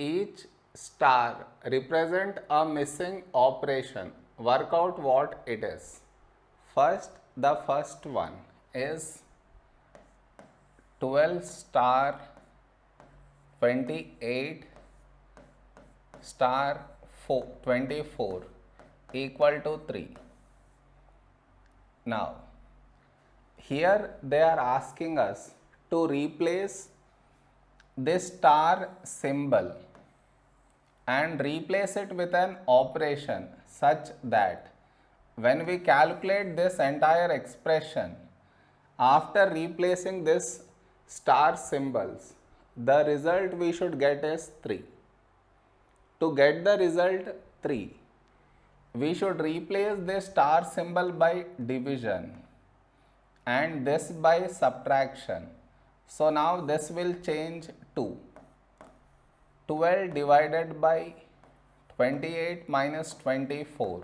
each star represent a missing operation. Work out what it is. First, the first one is 12 star 28 star 24 equal to 3. Now, here they are asking us to replace this star symbol and replace it with an operation such that when we calculate this entire expression, after replacing this star symbols, the result we should get is 3. To get the result 3, we should replace this star symbol by division and this by subtraction. So now this will change to 12 divided by 28 minus 24.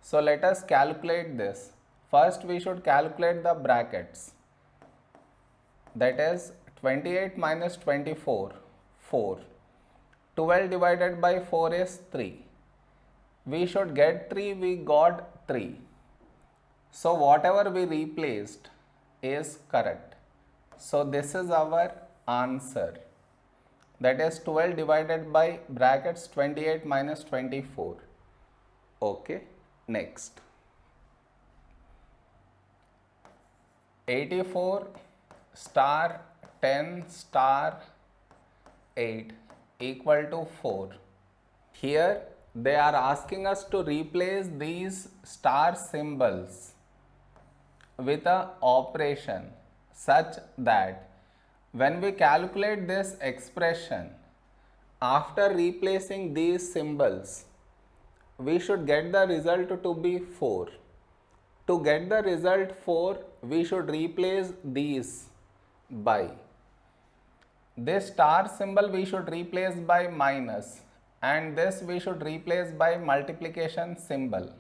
So let us calculate this. First we should calculate the brackets. That is 28 minus 24, 4. 12 divided by 4 is 3. We should get 3, we got 3. So whatever we replaced is correct. So this is our answer. That is 12 divided by brackets 28 minus 24. Okay, next. 84 star 10 star 8 equal to 4. Here they are asking us to replace these star symbols with a operation such that when we calculate this expression, after replacing these symbols, we should get the result to be 4. To get the result 4, we should replace these by. This star symbol we should replace by minus and this we should replace by multiplication symbol.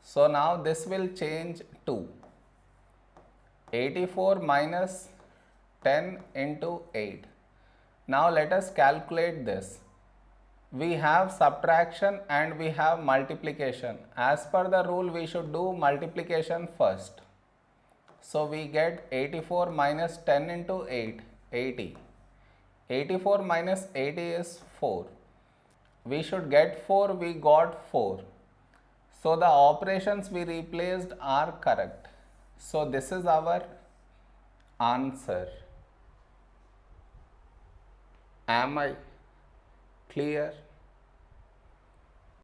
So now this will change to 84 minus 10 into 8. Now let us calculate this. We have subtraction and we have multiplication. As per the rule, we should do multiplication first. So we get 84 minus 10 into 8, 80. 84 minus 80 is 4. We should get 4, we got 4. So the operations we replaced are correct. So this is our answer. Am I clear?